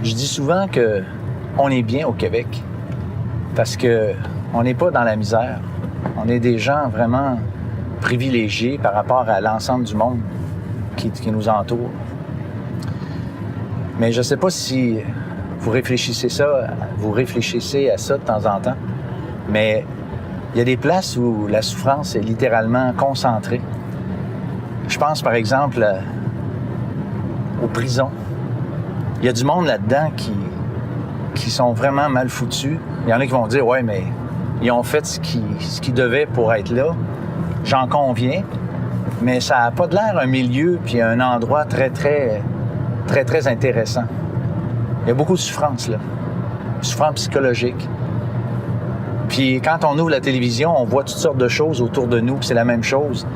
Je dis souvent que on est bien au Québec parce que on n'est pas dans la misère. On est des gens vraiment privilégiés par rapport à l'ensemble du monde qui nous entoure. Mais je ne sais pas si vous réfléchissez à ça de temps en temps, mais il y a des places où la souffrance est littéralement concentrée. Je pense par exemple aux prisons. Il y a du monde là-dedans qui sont vraiment mal foutus. Il y en a qui vont dire « Ouais, mais ils ont fait ce qu'ils devaient pour être là. » J'en conviens, mais ça n'a pas de l'air un milieu puis un endroit très, très, très, très intéressant. Il y a beaucoup de souffrance, là. Souffrance psychologique. Puis quand on ouvre la télévision, on voit toutes sortes de choses autour de nous, puis c'est la même chose.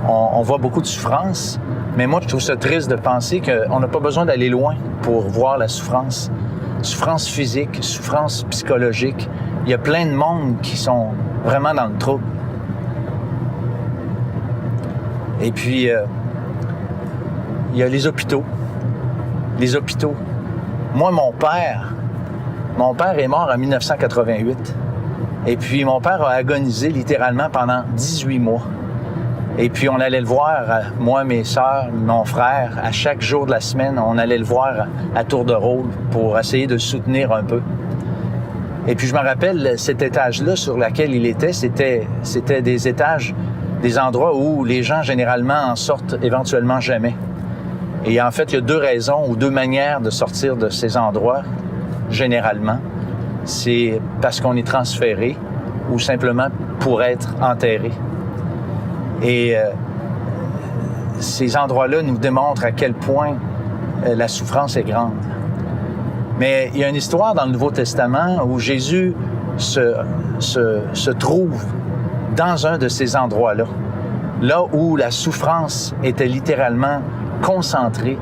On voit beaucoup de souffrance, mais moi, je trouve ça triste de penser qu'on n'a pas besoin d'aller loin pour voir la souffrance. Souffrance physique, souffrance psychologique. Il y a plein de monde qui sont vraiment dans le trouble. Et puis, il y a les hôpitaux. Les hôpitaux. Moi, mon père est mort en 1988. Et puis, mon père a agonisé littéralement pendant 18 mois. Et puis, on allait le voir, moi, mes sœurs, mon frère, à chaque jour de la semaine, on allait le voir à tour de rôle pour essayer de le soutenir un peu. Et puis, je me rappelle, cet étage-là sur lequel il était, c'était des étages, des endroits où les gens, généralement, en sortent éventuellement jamais. Et en fait, il y a deux raisons ou deux manières de sortir de ces endroits, généralement. C'est parce qu'on est transféré ou simplement pour être enterré. Et ces endroits-là nous démontrent à quel point la souffrance est grande. Mais il y a une histoire dans le Nouveau Testament où Jésus se trouve dans un de ces endroits-là, là où la souffrance était littéralement concentrée.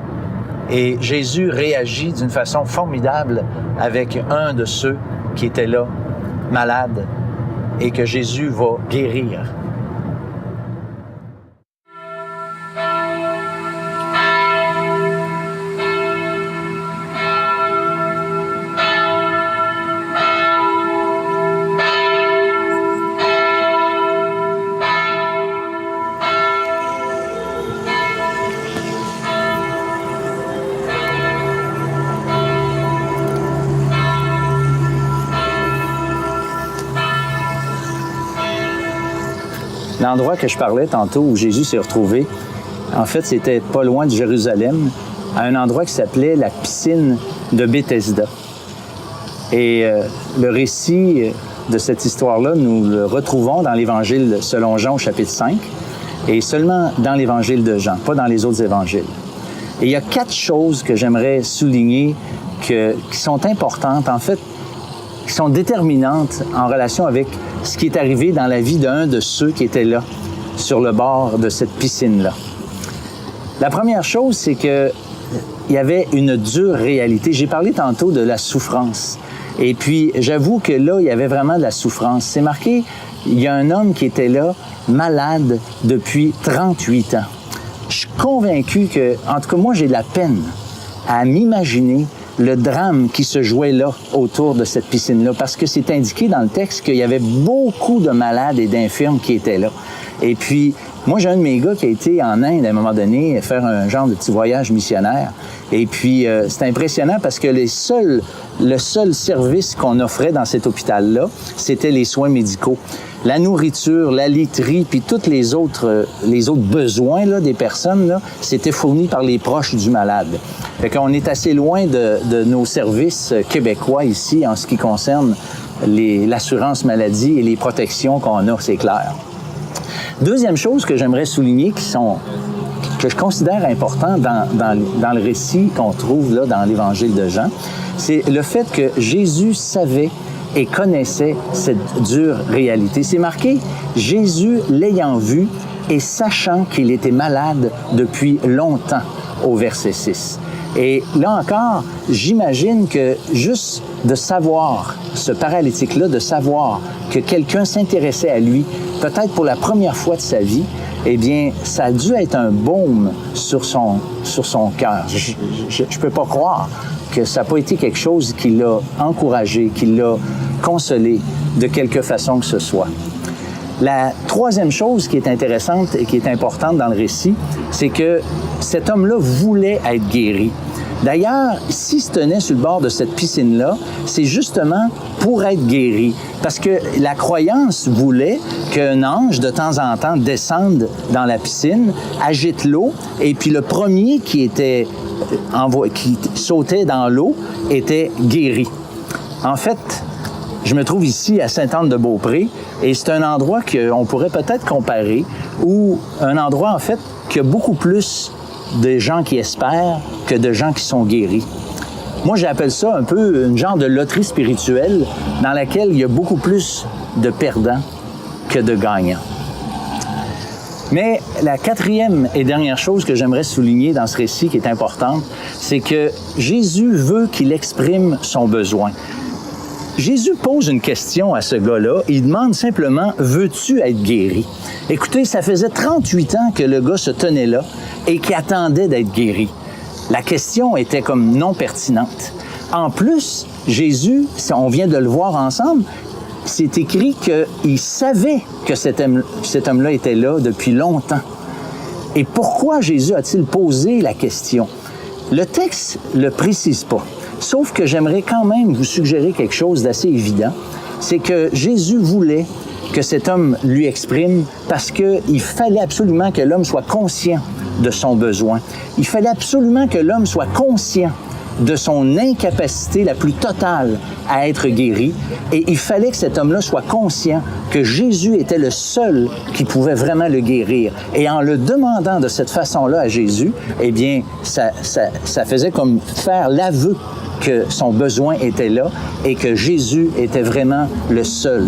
Et Jésus réagit d'une façon formidable avec un de ceux qui étaient là, malade, et que Jésus va guérir. L'endroit que je parlais tantôt où Jésus s'est retrouvé, en fait, c'était pas loin de Jérusalem, à un endroit qui s'appelait la piscine de Bethesda. Et le récit de cette histoire-là, nous le retrouvons dans l'Évangile selon Jean au chapitre 5, et seulement dans l'Évangile de Jean, pas dans les autres évangiles. Et il y a 4 choses que j'aimerais souligner qui sont importantes, en fait, qui sont déterminantes en relation avec ce qui est arrivé dans la vie d'un de ceux qui étaient là, sur le bord de cette piscine-là. La première chose, c'est qu'il y avait une dure réalité. J'ai parlé tantôt de la souffrance. Et puis, j'avoue que là, il y avait vraiment de la souffrance. C'est marqué, il y a un homme qui était là, malade depuis 38 ans. Je suis convaincu que, en tout cas, moi, j'ai de la peine à m'imaginer le drame qui se jouait là, autour de cette piscine-là, parce que c'est indiqué dans le texte qu'il y avait beaucoup de malades et d'infirmes qui étaient là. Et puis, moi, j'ai un de mes gars qui a été en Inde à un moment donné faire un genre de petit voyage missionnaire. Et puis, c'est impressionnant parce que le seul service qu'on offrait dans cet hôpital-là, c'était les soins médicaux. La nourriture, la literie, puis tous les autres besoins là, des personnes, là, c'était fourni par les proches du malade. Fait qu'on est assez loin de nos services québécois ici en ce qui concerne l'assurance maladie et les protections qu'on a, c'est clair. Deuxième chose que j'aimerais souligner que je considère important dans le récit qu'on trouve là dans l'Évangile de Jean, c'est le fait que Jésus savait et connaissait cette dure réalité. C'est marqué « Jésus l'ayant vu et sachant qu'il était malade depuis longtemps » au verset 6. Et là encore, j'imagine que juste de savoir, ce paralytique-là, de savoir que quelqu'un s'intéressait à lui, peut-être pour la première fois de sa vie, eh bien, ça a dû être un baume sur son cœur. Je peux pas croire que ça n'a pas été quelque chose qui l'a encouragé, qui l'a consolé de quelque façon que ce soit. La troisième chose qui est intéressante et qui est importante dans le récit, c'est que cet homme-là voulait être guéri. D'ailleurs, s'il se tenait sur le bord de cette piscine-là, c'est justement pour être guéri. Parce que la croyance voulait qu'un ange, de temps en temps, descende dans la piscine, agite l'eau, et puis le premier qui sautait dans l'eau était guéri. En fait, je me trouve ici à Sainte-Anne-de-Beaupré, et c'est un endroit qu'on pourrait peut-être comparer, ou un endroit, en fait, qui a beaucoup plus de gens qui espèrent que de gens qui sont guéris. Moi, j'appelle ça un peu une genre de loterie spirituelle dans laquelle il y a beaucoup plus de perdants que de gagnants. Mais la quatrième et dernière chose que j'aimerais souligner dans ce récit qui est importante, c'est que Jésus veut qu'il exprime son besoin. Jésus pose une question à ce gars-là. Il demande simplement « Veux-tu être guéri? » Écoutez, ça faisait 38 ans que le gars se tenait là et qu'il attendait d'être guéri. La question était comme non pertinente. En plus, Jésus, on vient de le voir ensemble, c'est écrit qu'il savait que cet homme-là était là depuis longtemps. Et pourquoi Jésus a-t-il posé la question? Le texte ne le précise pas. Sauf que j'aimerais quand même vous suggérer quelque chose d'assez évident. C'est que Jésus voulait que cet homme lui exprime parce qu'il fallait absolument que l'homme soit conscient de son besoin. Il fallait absolument que l'homme soit conscient de son incapacité la plus totale à être guéri. Et il fallait que cet homme-là soit conscient que Jésus était le seul qui pouvait vraiment le guérir. Et en le demandant de cette façon-là à Jésus, eh bien, ça faisait comme faire l'aveu que son besoin était là et que Jésus était vraiment le seul.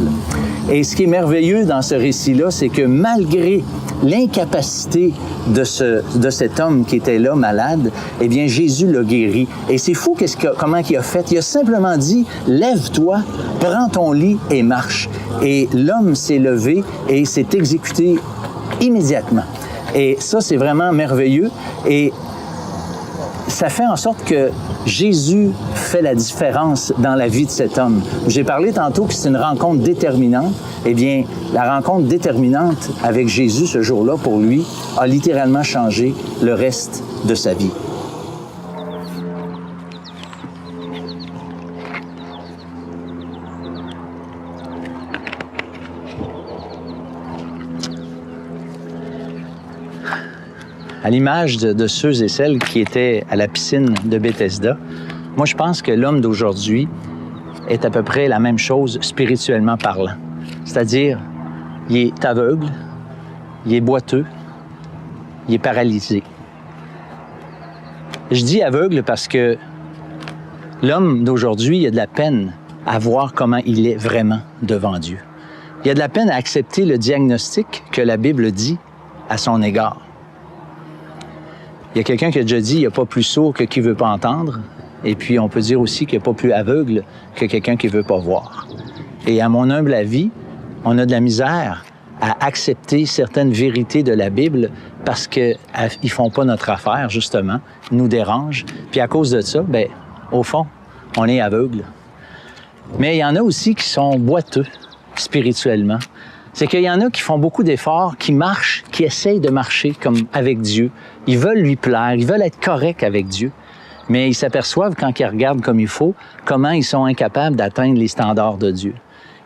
Et ce qui est merveilleux dans ce récit-là, c'est que malgré l'incapacité de cet homme qui était là, malade, eh bien, Jésus l'a guéri. Et c'est fou comment il a fait. Il a simplement dit, « Lève-toi, prends ton lit et marche. » Et l'homme s'est levé et s'est exécuté immédiatement. Et ça, c'est vraiment merveilleux. Et ça fait en sorte que Jésus fait la différence dans la vie de cet homme. J'ai parlé tantôt que c'est une rencontre déterminante. Eh bien, la rencontre déterminante avec Jésus ce jour-là, pour lui, a littéralement changé le reste de sa vie. À l'image de ceux et celles qui étaient à la piscine de Bethesda, moi, je pense que l'homme d'aujourd'hui est à peu près la même chose spirituellement parlant. C'est-à-dire, il est aveugle, il est boiteux, il est paralysé. Je dis aveugle parce que l'homme d'aujourd'hui, il a de la peine à voir comment il est vraiment devant Dieu. Il a de la peine à accepter le diagnostic que la Bible dit à son égard. Il y a quelqu'un qui a déjà dit, il n'y a pas plus sourd que qui ne veut pas entendre. Et puis, on peut dire aussi qu'il n'y a pas plus aveugle que quelqu'un qui ne veut pas voir. Et à mon humble avis, on a de la misère à accepter certaines vérités de la Bible parce qu'ils ne font pas notre affaire, justement, nous dérangent. Puis à cause de ça, bien, au fond, on est aveugle. Mais il y en a aussi qui sont boiteux spirituellement. C'est qu'il y en a qui font beaucoup d'efforts, qui marchent, qui essayent de marcher comme avec Dieu. Ils veulent lui plaire, ils veulent être corrects avec Dieu. Mais ils s'aperçoivent, quand ils regardent comme il faut, comment ils sont incapables d'atteindre les standards de Dieu.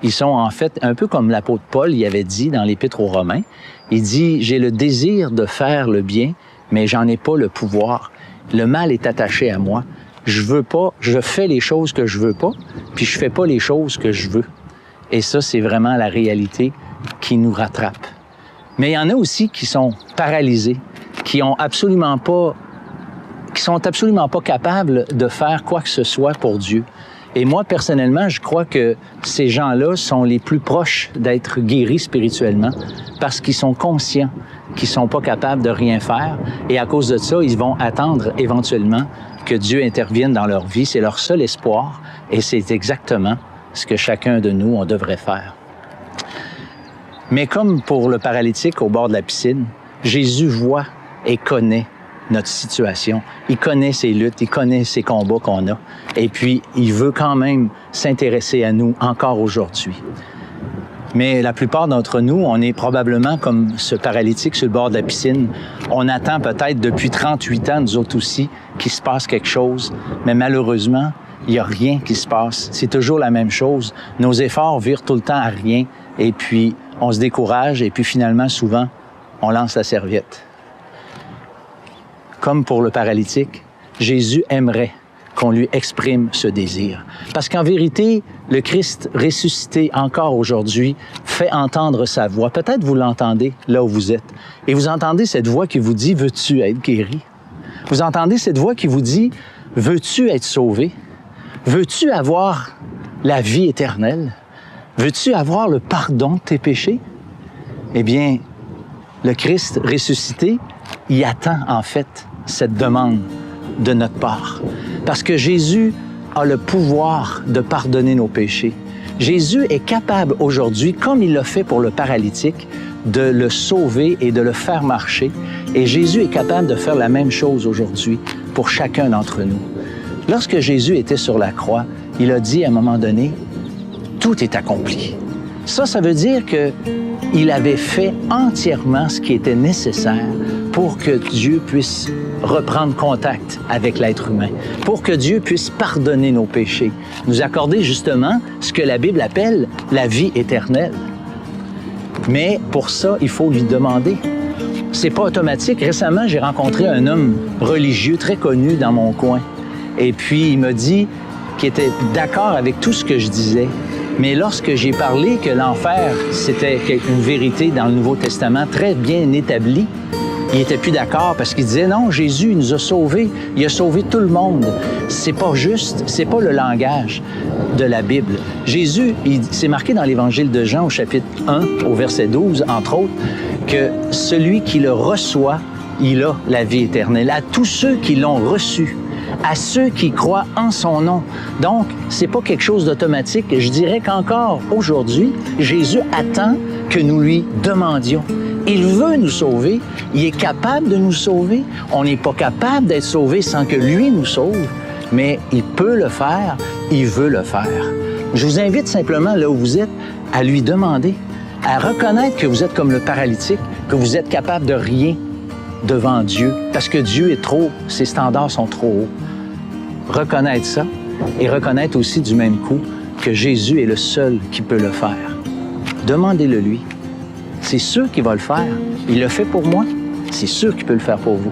Ils sont en fait un peu comme l'apôtre Paul il avait dit dans l'Épître aux Romains. Il dit « J'ai le désir de faire le bien, mais j'en ai pas le pouvoir. Le mal est attaché à moi. Je veux pas, je fais les choses que je veux pas, puis je fais pas les choses que je veux. » Et ça, c'est vraiment la réalité qui nous rattrape. Mais il y en a aussi qui sont paralysés, qui sont absolument pas capables de faire quoi que ce soit pour Dieu. Et moi, personnellement, je crois que ces gens-là sont les plus proches d'être guéris spirituellement parce qu'ils sont conscients qu'ils sont pas capables de rien faire. Et à cause de ça, ils vont attendre éventuellement que Dieu intervienne dans leur vie. C'est leur seul espoir et c'est exactement ce que chacun de nous, on devrait faire. Mais comme pour le paralytique au bord de la piscine, Jésus voit et connaît notre situation. Il connaît ses luttes, il connaît ses combats qu'on a. Et puis, il veut quand même s'intéresser à nous encore aujourd'hui. Mais la plupart d'entre nous, on est probablement comme ce paralytique sur le bord de la piscine. On attend peut-être depuis 38 ans, nous autres aussi, qu'il se passe quelque chose. Mais malheureusement, il n'y a rien qui se passe. C'est toujours la même chose. Nos efforts virent tout le temps à rien. Et puis, on se décourage. Et puis finalement, souvent, on lance la serviette. Comme pour le paralytique, Jésus aimerait qu'on lui exprime ce désir. Parce qu'en vérité, le Christ ressuscité encore aujourd'hui fait entendre sa voix. Peut-être vous l'entendez là où vous êtes. Et vous entendez cette voix qui vous dit « Veux-tu être guéri? » Vous entendez cette voix qui vous dit « Veux-tu être sauvé? Veux-tu avoir la vie éternelle? Veux-tu avoir le pardon de tes péchés? » Eh bien, le Christ ressuscité, il attend en fait cette demande de notre part. Parce que Jésus a le pouvoir de pardonner nos péchés. Jésus est capable aujourd'hui, comme il l'a fait pour le paralytique, de le sauver et de le faire marcher. Et Jésus est capable de faire la même chose aujourd'hui pour chacun d'entre nous. Lorsque Jésus était sur la croix, il a dit à un moment donné, « Tout est accompli ». Ça veut dire qu'il avait fait entièrement ce qui était nécessaire pour que Dieu puisse reprendre contact avec l'être humain, pour que Dieu puisse pardonner nos péchés, nous accorder justement ce que la Bible appelle la vie éternelle. Mais pour ça, il faut lui demander. C'est pas automatique. Récemment, j'ai rencontré un homme religieux très connu dans mon coin. Et puis, il m'a dit qu'il était d'accord avec tout ce que je disais. Mais lorsque j'ai parlé que l'enfer, c'était une vérité dans le Nouveau Testament très bien établie, il était plus d'accord parce qu'il disait « Non, Jésus il nous a sauvés, il a sauvé tout le monde. » C'est pas juste, c'est pas le langage de la Bible. Jésus, c'est marqué dans l'Évangile de Jean au chapitre 1, au verset 12, entre autres, que celui qui le reçoit, il a la vie éternelle. À tous ceux qui l'ont reçu, à ceux qui croient en son nom. Donc, c'est pas quelque chose d'automatique. Je dirais qu'encore aujourd'hui, Jésus attend que nous lui demandions. Il veut nous sauver. Il est capable de nous sauver. On n'est pas capable d'être sauvé sans que lui nous sauve, mais il peut le faire. Il veut le faire. Je vous invite simplement, là où vous êtes, à lui demander, à reconnaître que vous êtes comme le paralytique, que vous êtes capable de rien devant Dieu, parce que Dieu est trop, ses standards sont trop hauts. Reconnaître ça et reconnaître aussi du même coup que Jésus est le seul qui peut le faire. Demandez-le lui. C'est sûr qu'il va le faire. Il le fait pour moi. C'est sûr qu'il peut le faire pour vous.